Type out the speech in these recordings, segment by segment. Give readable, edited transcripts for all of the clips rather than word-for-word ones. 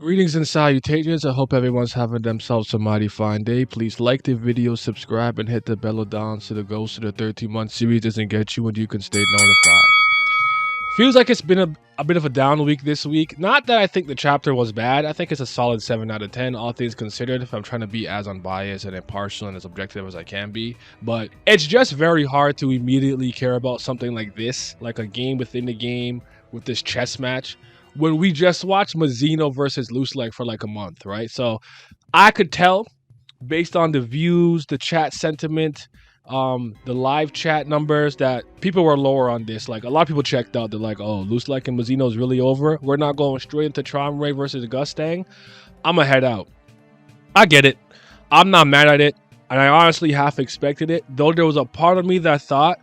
Greetings and salutations. I hope everyone's having themselves a mighty fine day. Please like the video, subscribe, and hit the bell down so the Ghost of the 13-month series doesn't get you and you can stay notified. Feels like it's been a bit of a down week this week. Not that I think the chapter was bad. I think it's a solid 7 out of 10, all things considered, if I'm trying to be as unbiased and impartial and as objective as I can be. But it's just very hard to immediately care about something like this, like a game within the game with this chess match, when we just watched Mazzino versus Lusleg for like a month, right? So I could tell based on the views, the chat sentiment, the live chat numbers that people were lower on this. Like a lot of people checked out. They're like, oh, Lusleg and Mazzino is really over. We're not going straight into Traumre versus Gustang. I'm gonna head out. I get it. I'm not mad at it. And I honestly half expected it. Though there was a part of me that thought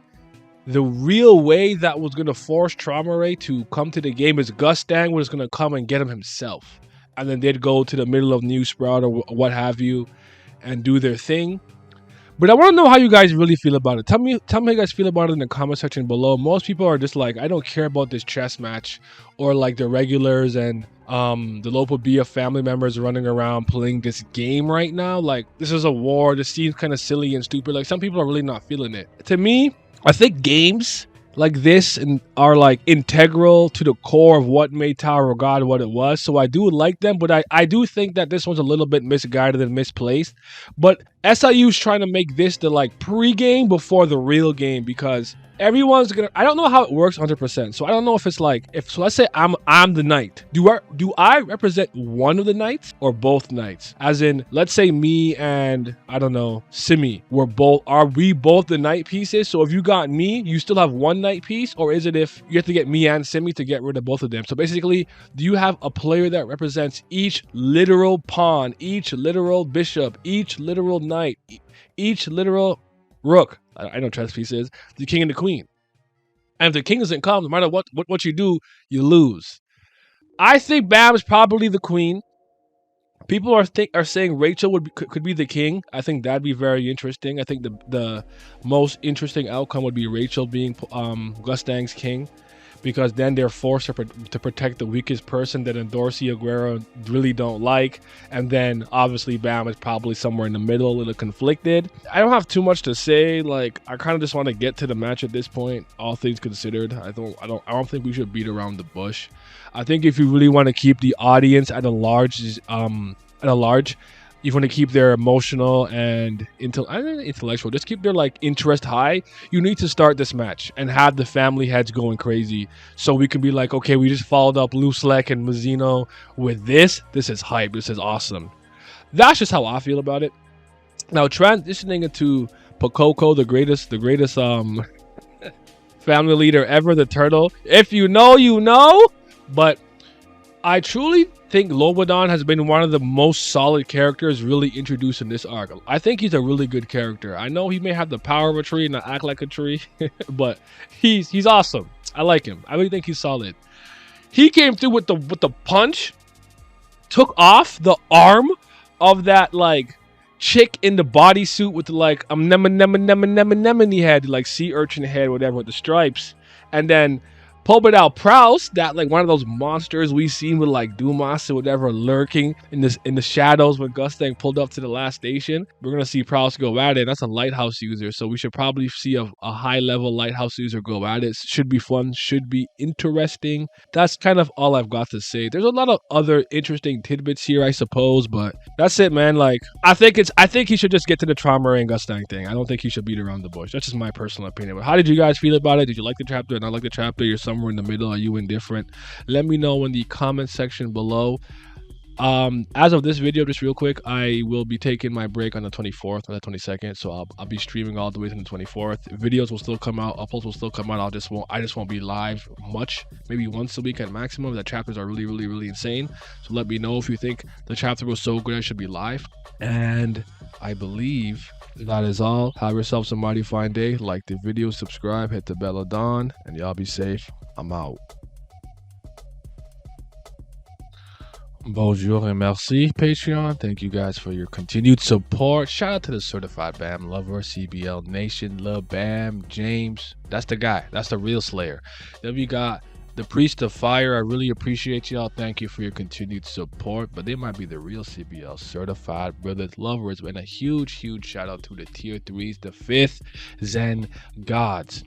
the real way that was going to force Traumre to come to the game is Gustang was going to come and get him himself. And then they'd go to the middle of New Sprout or what have you and do their thing. But I want to know how you guys really feel about it. Tell me how you guys feel about it in the comment section below. Most people are just like, I don't care about this chess match, or like the regulars and the local BF family members running around playing this game right now. Like, this is a war. This seems kind of silly and stupid. Like, some people are really not feeling it. To me, I think games like this are like integral to the core of what made Tower of God what it was. So I do like them, but I do think that this one's a little bit misguided and misplaced. But SIU's trying to make this the like pre-game before the real game, because everyone's gonna, I don't know how it works 100%. So I don't know if it's like, so let's say I'm the knight. Do I represent one of the knights or both knights? As in, let's say me and I don't know, Simi, are we both the knight pieces? So if you got me, you still have one knight piece, or is it if you have to get me and Simi to get rid of both of them? So basically, do you have a player that represents each literal pawn, each literal bishop, each literal knight, each literal rook? I know chess piece is the king and the queen. And if the king doesn't come, no matter what you do, you lose. I think Bam is probably the queen. People are saying Rachel could be the king. I think that'd be very interesting. I think the most interesting outcome would be Rachel being Gustang's king, because then they're forced to protect the weakest person that Endorsi Aguero really don't like. And then obviously Bam is probably somewhere in the middle, a little conflicted. I don't have too much to say. Like, I kind of just want to get to the match at this point, all things considered. I don't think we should beat around the bush. I think if you really want to keep the audience at a large, you want to keep their emotional and intellectual, just keep their like interest high, you need to start this match and have the family heads going crazy, so we can be like, okay, we just followed up Lusleg and Mazzino with this is hype, this is awesome. That's just how I feel about it. Now, transitioning into Pokoko, the greatest family leader ever, the turtle. If you know, you know. But I truly think Lobadon has been one of the most solid characters really introduced in this arc. I think he's a really good character. I know he may have the power of a tree and not act like a tree, but he's awesome. I like him. I really think he's solid. He came through with the punch, took off the arm of that like chick in the bodysuit with the like anemone head, like sea urchin head, whatever, with the stripes, and then pulled it out Proust, that like one of those monsters we seen with like Dumas or whatever lurking in the shadows when Gustang pulled up to the last station. We're gonna see Proust go at it. That's a lighthouse user, so we should probably see a high level lighthouse user go at it. Should be fun, should be interesting. That's kind of all I've got to say. There's a lot of other interesting tidbits here, I suppose, but that's it, man. Like, I think he should just get to the Traumre and Gustang thing. I don't think he should beat around the bush. That's just my personal opinion. But how did you guys feel about it? Did you like the chapter or not like the chapter? You're somewhere in the middle. Are you indifferent? Let me know in the comment section below. As of this video, just real quick, I will be taking my break on the 24th and the 22nd, so I'll be streaming all the way to the 24th. Videos will still come out, uploads will still come out. I just won't be live much, maybe once a week at maximum. The chapters are really insane, so let me know if you think the chapter was so good I should be live. And I believe that is all. Have yourselves a mighty fine day. Like the video, subscribe, hit the bell of dawn, and y'all be safe. I'm out. Bonjour and merci, Patreon. Thank you guys for your continued support. Shout out to the certified BAM lover, CBL Nation, Love Bam, James. That's the guy. That's the real Slayer. Then we got The Priest of Fire, I really appreciate y'all. Thank you for your continued support. But they might be the real CBL certified brothers, lovers. And a huge shout out to the tier 3s, the 5th Zen Gods.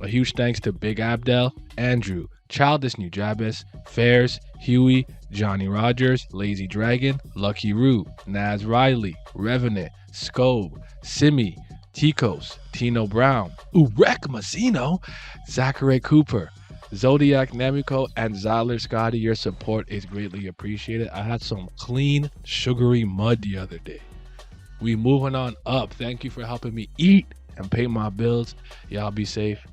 A huge thanks to Big Abdel, Andrew, Childish Nujabes, Fairs, Huey, Johnny Rogers, Lazy Dragon, Lucky Roo, Naz Riley, Revenant, Scobe, Simi, Ticos, Tino Brown, Urek Mazzino, Zachary Cooper, Zodiac Namiko, and Zyler Scotty. Your support is greatly appreciated. I had some clean, sugary mud the other day. We moving on up. Thank you for helping me eat and pay my bills. Y'all be safe.